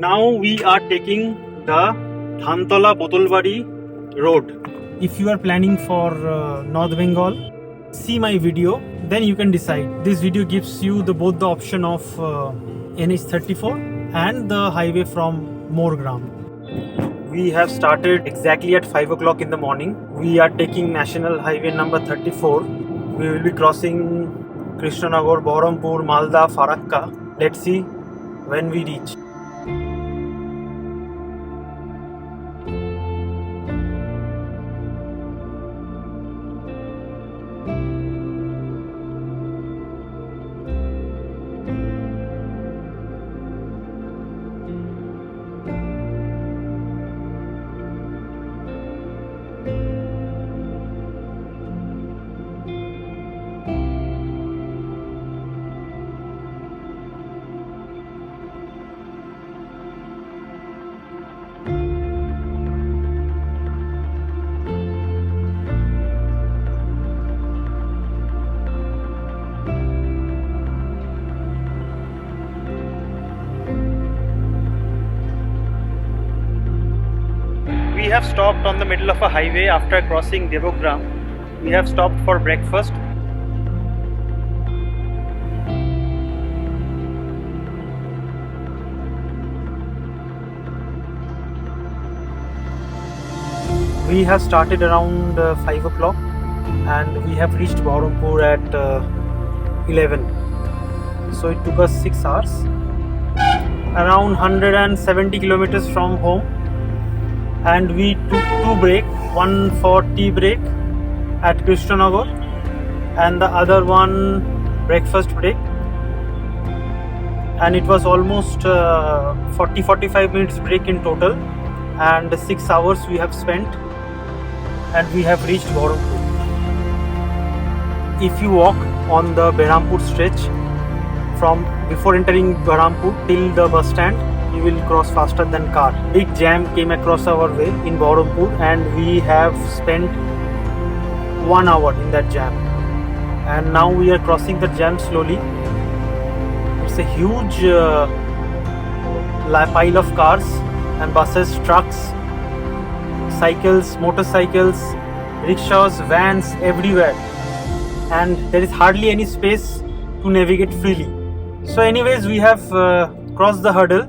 Now we are taking the Dhantola Botolbari road. If you are planning for North Bengal, see my video, then you can decide. This video gives you both the option of NH34 and the highway from Morgram. We have started exactly at 5 o'clock in the morning. We are taking National Highway number 34. We will be crossing Krishnanagar, Baharampur, Malda, Farakka. Let's see when we reach. We have stopped on the middle of a highway after crossing Devogram. We have stopped for breakfast. We have started around 5 o'clock and we have reached Baharampur at 11. So it took us 6 hours. Around 170 kilometers from home. And we took 2 break, one for tea break at Krishnanagar and the other one breakfast break, and it was almost 40-45 minutes break in total, and 6 hours we have spent and we have reached Baharampur. If you walk on the Behrampur stretch from before entering Baharampur till the bus stand, you will cross faster than car. Big jam came across our way in Baharampur and we have spent 1 hour in that jam. And now we are crossing the jam slowly. It's a huge pile of cars and buses, trucks, cycles, motorcycles, rickshaws, vans everywhere. And there is hardly any space to navigate freely. So anyways, we have crossed the hurdle.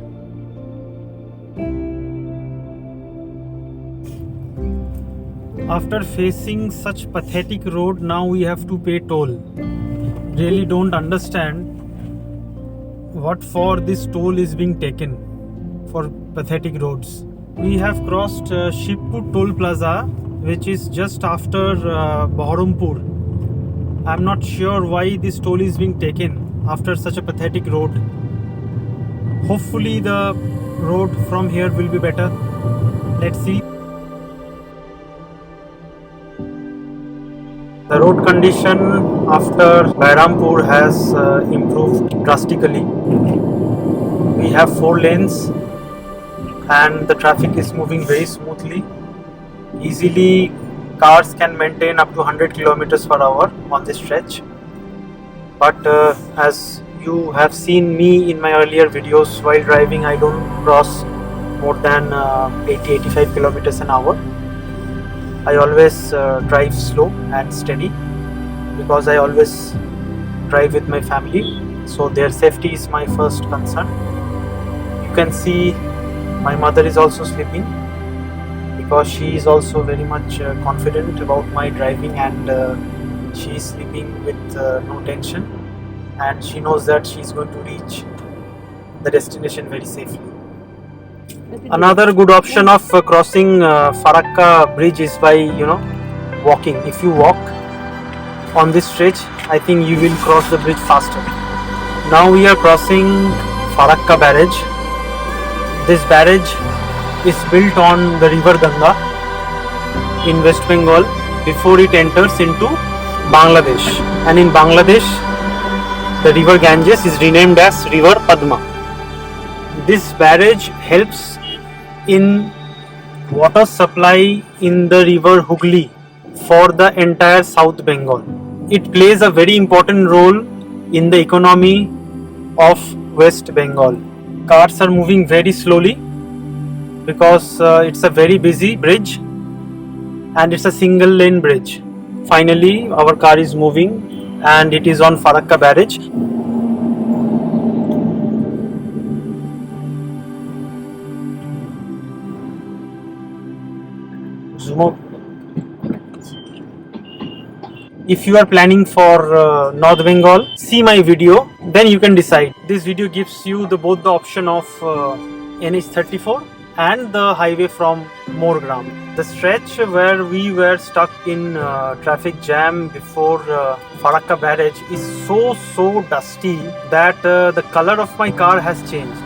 After facing such pathetic road, now we have to pay toll. Really don't understand what for this toll is being taken for pathetic roads. We have crossed Shibpur Toll Plaza, which is just after Baharampur. I'm not sure why this toll is being taken after such a pathetic road. Hopefully the road from here will be better. Let's see. The road condition after Baharampur has improved drastically. We have 4 lanes and the traffic is moving very smoothly. Easily cars can maintain up to 100 kilometers per hour on this stretch. But as you have seen me in my earlier videos, while driving I don't cross more than 80-85 kilometers an hour. I always drive slow and steady because I always drive with my family, so their safety is my first concern. You can see my mother is also sleeping because she is also very much confident about my driving, and she is sleeping with no tension, and she knows that she is going to reach the destination very safely. Another good option of crossing Farakka bridge is by walking. If you walk on this stretch, I think you will cross the bridge faster. Now we are crossing Farakka barrage. This barrage is built on the river Ganga in West Bengal before it enters into Bangladesh, and in Bangladesh the river Ganges is renamed as river Padma. This barrage helps in water supply in the river Hooghly for the entire South Bengal. It plays a very important role in the economy of West Bengal. cars are moving very slowly because it's a very busy bridge and it's a single lane bridge. Finally, our car is moving and it is on Farakka barrage. Zoom out. If you are planning for North Bengal, see my video, then you can decide. This video gives you both the option of NH34 and the highway from Morgram. The stretch where we were stuck in traffic jam before Farakka barrage is so dusty that the color of my car has changed.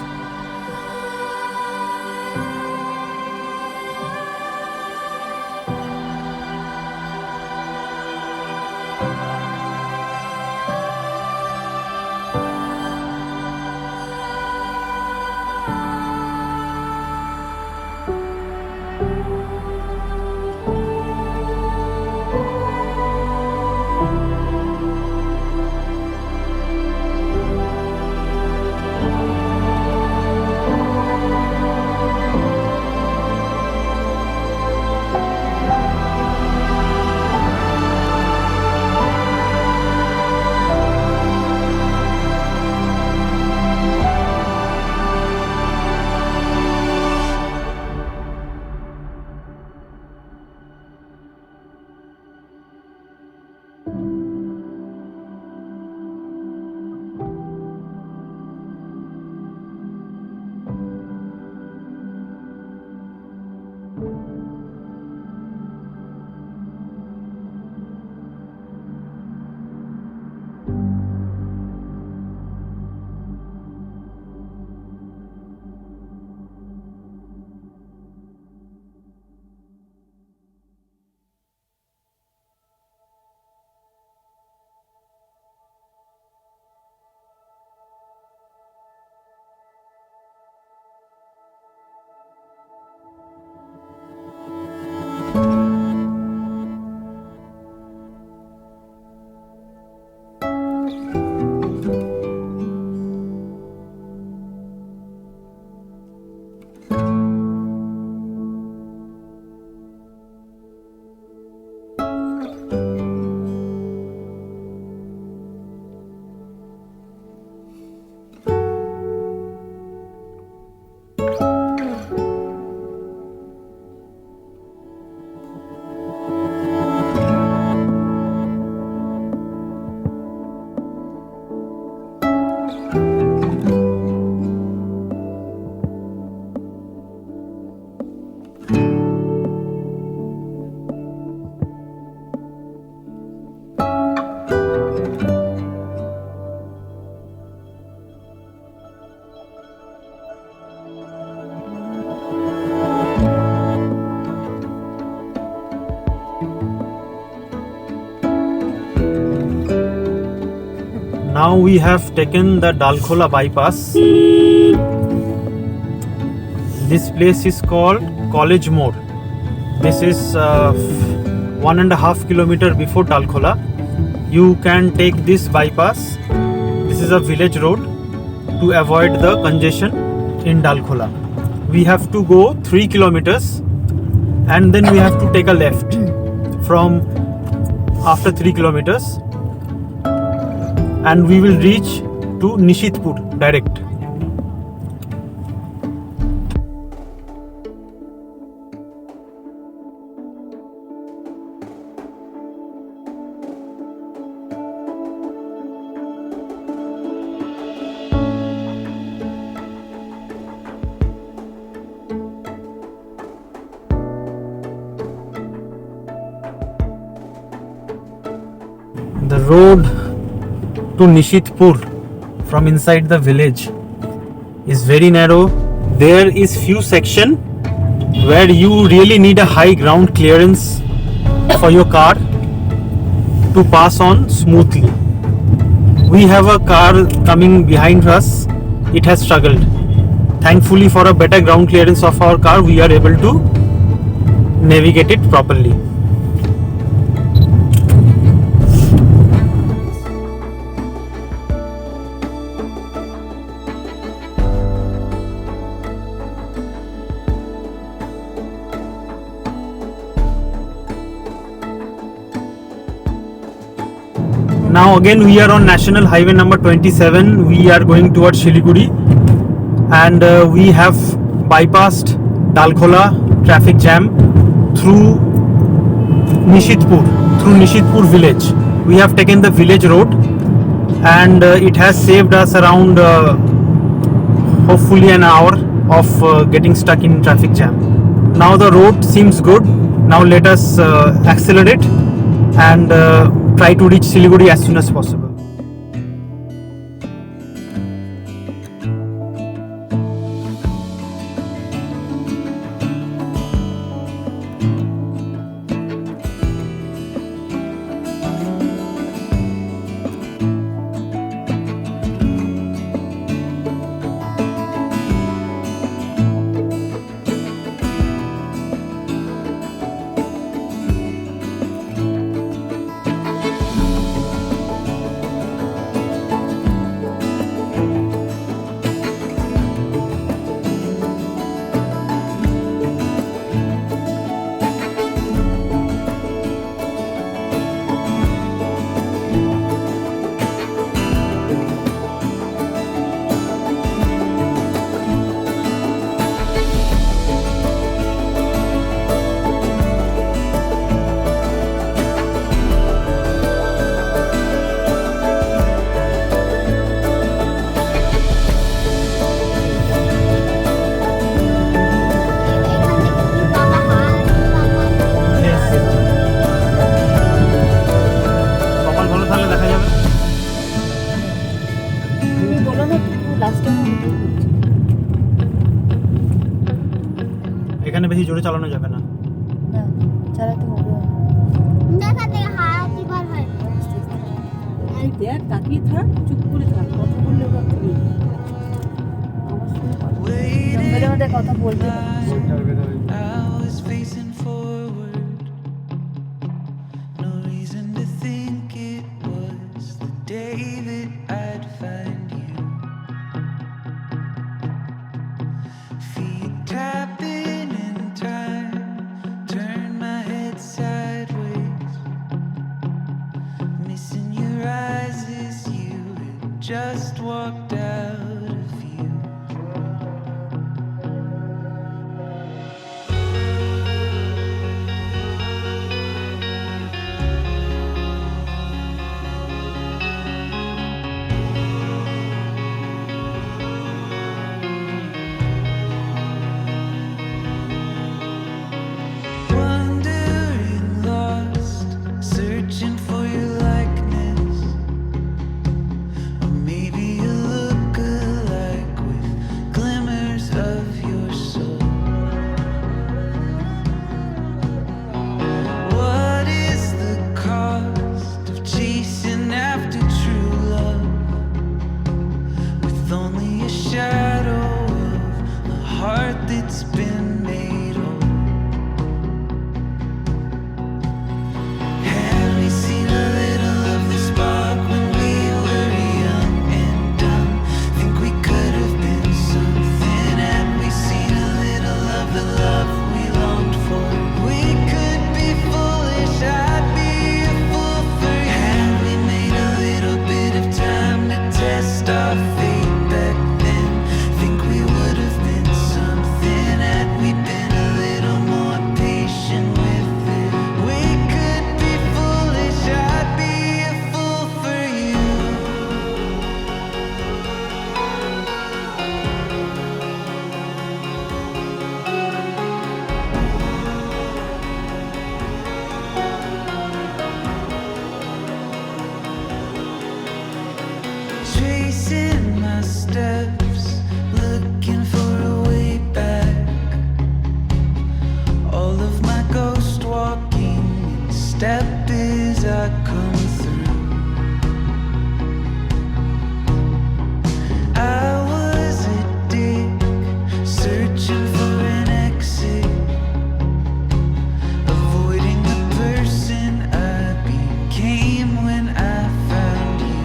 Now we have taken the Dalkhola bypass. This place is called College Mode. This is 1.5 kilometer before Dalkhola. You can take this bypass. This is a village road to avoid the congestion in Dalkhola. We have to go 3 kilometers and then we have to take a left from after 3 kilometers and we will reach to Nishitpur direct. The road to Nishitpur from inside the village is very narrow. There is few section where you really need a high ground clearance for your car to pass on smoothly. We have a car coming behind us. It has struggled. Thankfully, for a better ground clearance of our car, we are able to navigate it properly. Now again we are on National Highway number 27. We are going towards Shiliguri, and we have bypassed Dalkhola traffic jam through Nishitpur village. We have taken the village road, and it has saved us around hopefully an hour of getting stuck in traffic jam. Now the road seems good. Now let us accelerate and try to reach Siliguri as soon as possible. এখানে বেশি জোরে চালানো যাবে না, চালাতে হবে। দেখা থেকে হাতি বার হয়। এই দেখ তাকিয়ে থাক, চুপ করে থাক, কথা বললে ওরা চলে যাবে। জঙ্গলের মধ্যে কথা বলতে হবে। Just walked out of you. Wandering lost, searching for your likeness. Maybe a look-alike with glimmers of your soul. What is the cost of chasing after true love, with only a shadow of a heart that's been made whole? Have we seen a little of the spark when we were young and dumb? Think we could have been something. Had we seen a little of the love we longed for? We could be foolish, I'd be a fool for you. Had we made a little bit of time to test our fate back then? Think we would have been something. Had we been a little more patient with it? We could be foolish, I'd be a fool for you. Tracing my steps, looking for a way back. All of my ghost walking in step as I come through. I was a dick, searching for an exit, avoiding the person I became when I found you.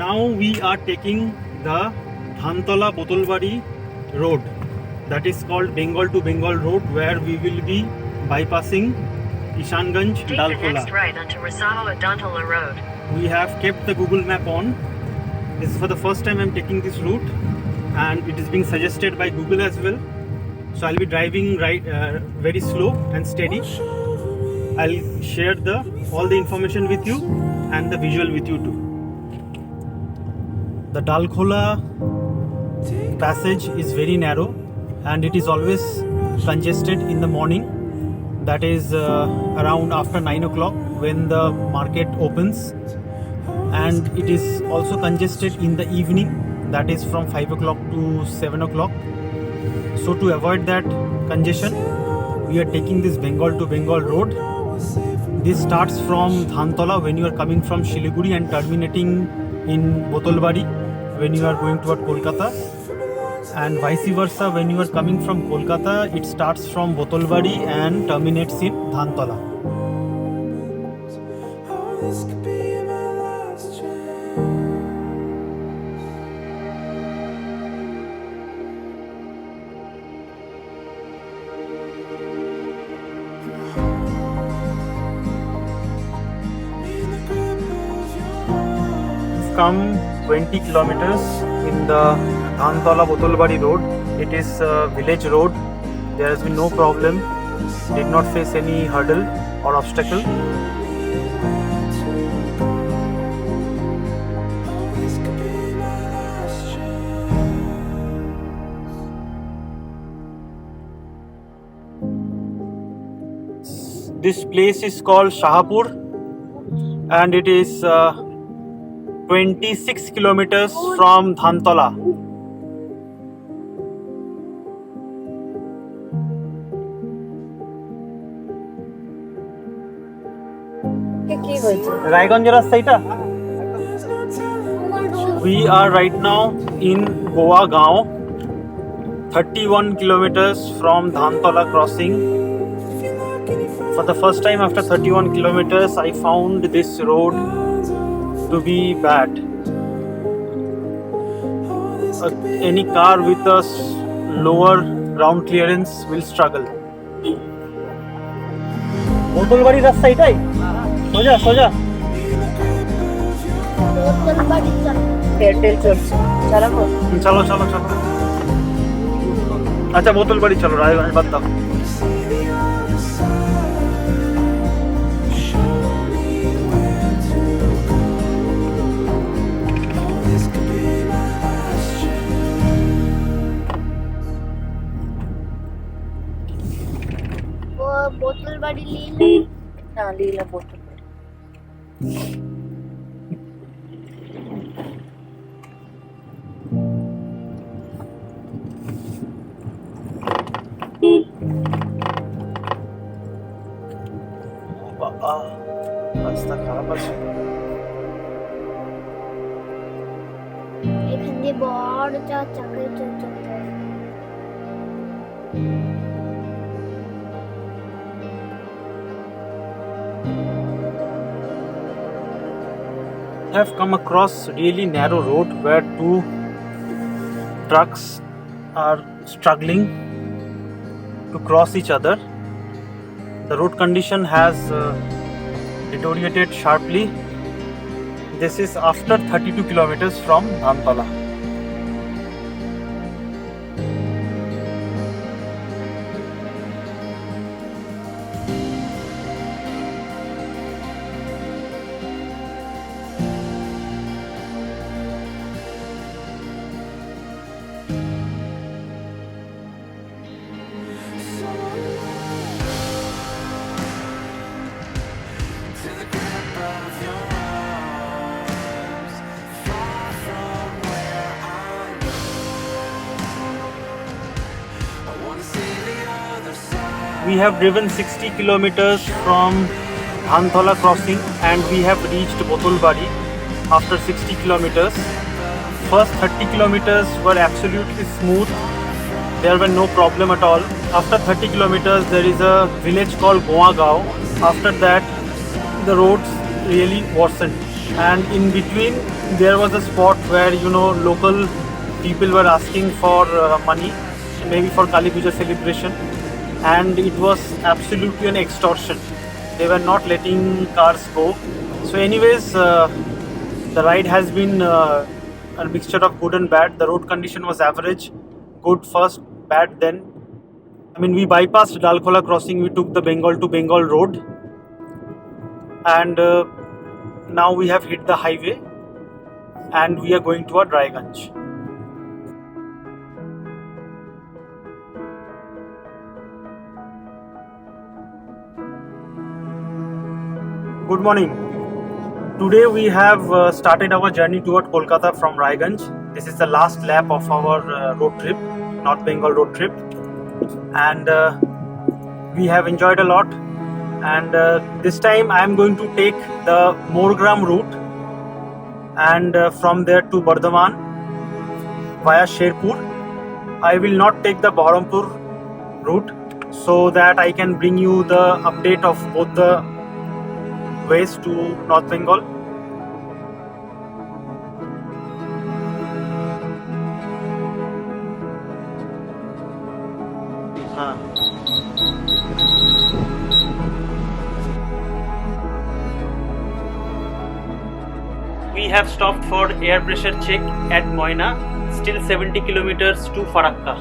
now we are taking the Dhantola Botolbari road, that is called Bengal to Bengal road, where we will be bypassing Ishanganj, Take the Dalkola. next right onto Rasaho Adantola Road. We have kept the Google map on. This is for the first time I'm taking this route, and it is being suggested by Google as well. So I'll be driving very slow and steady. I'll share all the information with you and the visual with you too. The Dalkola passage is very narrow and it is always congested in the morning. That is around after 9 o'clock when the market opens, and it is also congested in the evening, that is from 5 o'clock to 7 o'clock. So to avoid that congestion, we are taking this Bengal to Bengal road. This starts from Dhantola when you are coming from Shiliguri and terminating in Botolbari when you are going toward Kolkata, and vice versa. When you are coming from Kolkata, it starts from Botolbari and terminates in Dhantola. This could be my last chance. We've come 20 kilometers in the Dhantola Botolbari road. It is a village road. There has been no problem. Did not face any hurdle or obstacle. This could be my last chance. This place is called Shahapur, and it is 26 kilometers from Dhantola. কি হয়েছে? রায়গঞ্জের রাস্তা এটা? We are right now in Goa Gaon, 31 kilometers from Dhantola crossing. For the first time after 31 kilometers, I found this road to be bad. Any car with a lower ground clearance will struggle. Botolbari রাস্তা এটাই? সোজা সোজা। Airtel চলছে, চালাবো? চলো চলো চলো। আচ্ছা বোতলবাড়ি চলো, রায়গঞ্জ বাদ দাও। বোতলবাড়ি লিলে না, লিলা বোতলবাড়ি। বাবা, রাস্তা খারাপ আছে। এখান দিয়ে বড় চাকা চলতে Have come across really narrow road where two trucks are struggling to cross each other. The road condition has deteriorated sharply. This is after 32 kilometers from Dhantola. To the grip of your arms, far from where I live. I wanna see the other side. We have driven 60 kilometers from Dhantola crossing and we have reached Botolbari after 60 kilometers. First 30 kilometers were absolutely smooth. There were no problem at all. After 30 kilometers there is a village called Goa Gaon. After that the roads really worsened, and in between there was a spot where local people were asking for money, maybe for Kali Puja celebration, and it was absolutely an extortion. They were not letting cars go. So anyways, the ride has been a mixture of good and bad. The road condition was average, good first, bad then. I mean, we bypassed Dalkhola crossing, we took the Bengal to Bengal road, and now we have hit the highway and we are going to our Raiganj. Good morning. Today we have started our journey toward Kolkata from Raiganj. This is the last lap of our road trip, North Bengal road trip, and we have enjoyed a lot. And this time I am going to take the Morgram route, and from there to Bardhaman via Sherpur. I will not take the Baharampur route so that I can bring you the update of both the ways to North Bengal. We have stopped for air pressure check at Moina, still 70 kilometers to Farakka.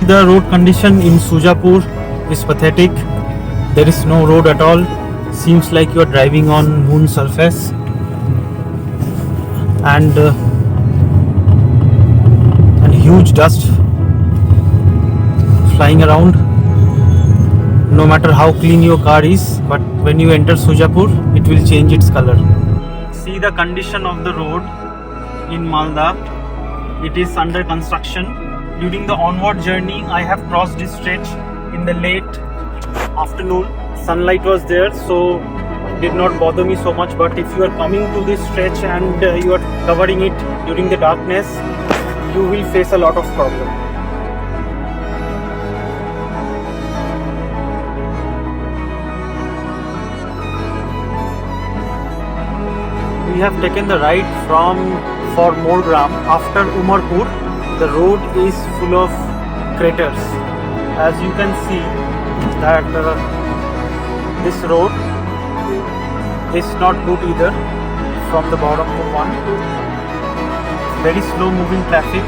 The road condition in Sujapur is pathetic. There is no road at all. Seems like you are driving on moon surface, and huge dust flying around. No matter how clean your car is, but when you enter Sujapur, it will change its color. See the condition of the road in Malda. It is under construction. During the onward journey, I have crossed this stretch in the late afternoon. Sunlight was there, so it did not bother me so much. But if you are coming to this stretch and you are covering it during the darkness, you will face a lot of problem. We have taken the ride for Morgram. After Umarpur, the road is full of craters. As you can see that this road is not good either from the Baharampur one. Very slow moving traffic,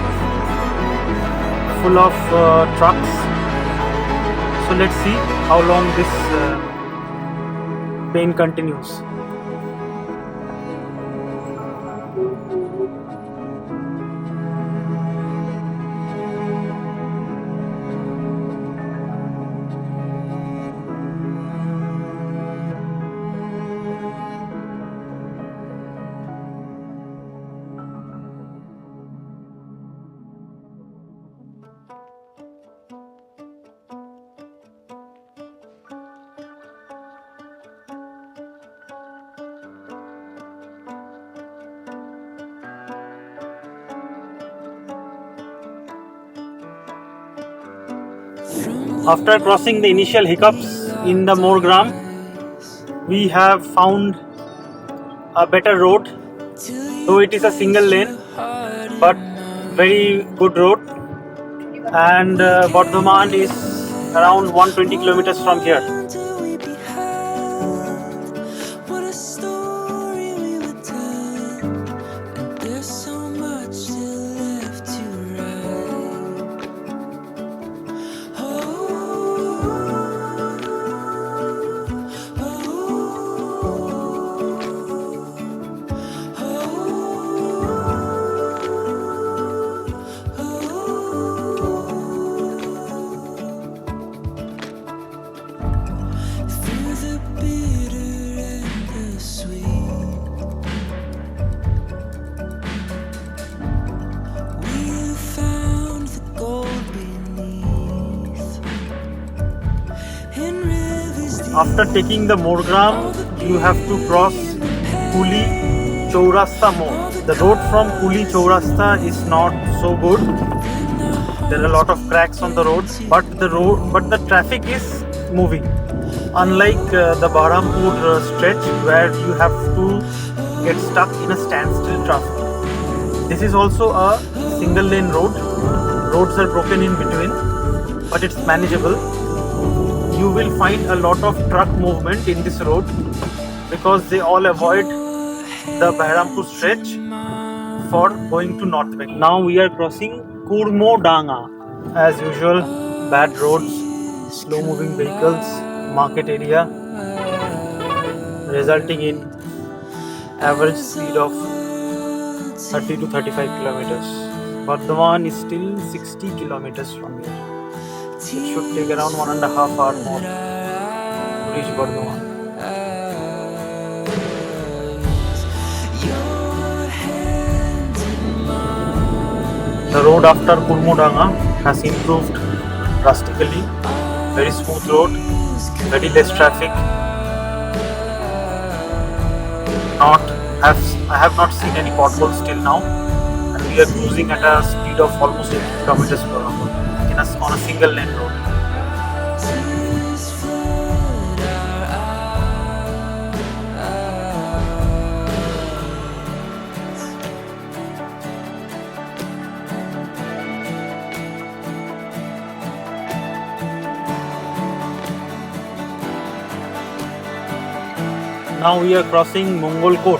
full of trucks. So let's see how long this pain continues. After crossing the initial hiccups in the Morgram, we have found a better road, though it is a single lane, but very good road. And Bardhaman is around 120 kilometers from here. After taking the Morgram, you have to cross Kuli Chaurasta Mode. The road from Kuli Chaurasta is not so good. There are a lot of cracks on the road, but the traffic is moving. Unlike the Bahrampur stretch where you have to get stuck in a standstill traffic. This is also a single lane road. Roads are broken in between, but it's manageable. You will find a lot of truck movement in this road because they all avoid the Bahrampur stretch for going to North Bank. Now we are crossing Kurmodanga. As usual, bad roads, slow moving vehicles, market area, resulting in average speed of 30 to 35 kilometers. Bardhaman is still 60 kilometers from here. It should take around 1.5 hours more to reach Bardhaman. The road after Kurmodanga has improved drastically. Very smooth road, very less traffic. I have not seen any potholes till now, and we are cruising at a speed of almost 80 kilometers per hour on a single lane road. Now we are crossing Mongol Kot.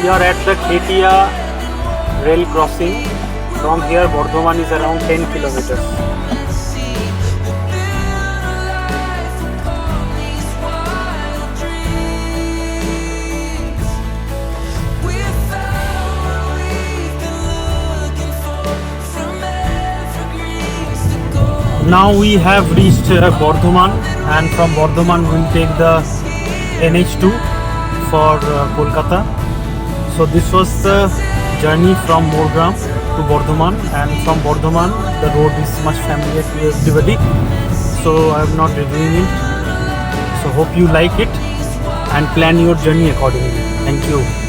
We are at the Khetia rail crossing. From here, Bardhaman is around 10 kilometers. Now we have reached Bardhaman, and from Bardhaman we will take the NH2 for Kolkata. So this was the journey from Morgram to Bardhaman, and from Bardhaman the road is much familiar to everybody, so I am not reviewing it. So hope you like it and plan your journey accordingly. Thank you.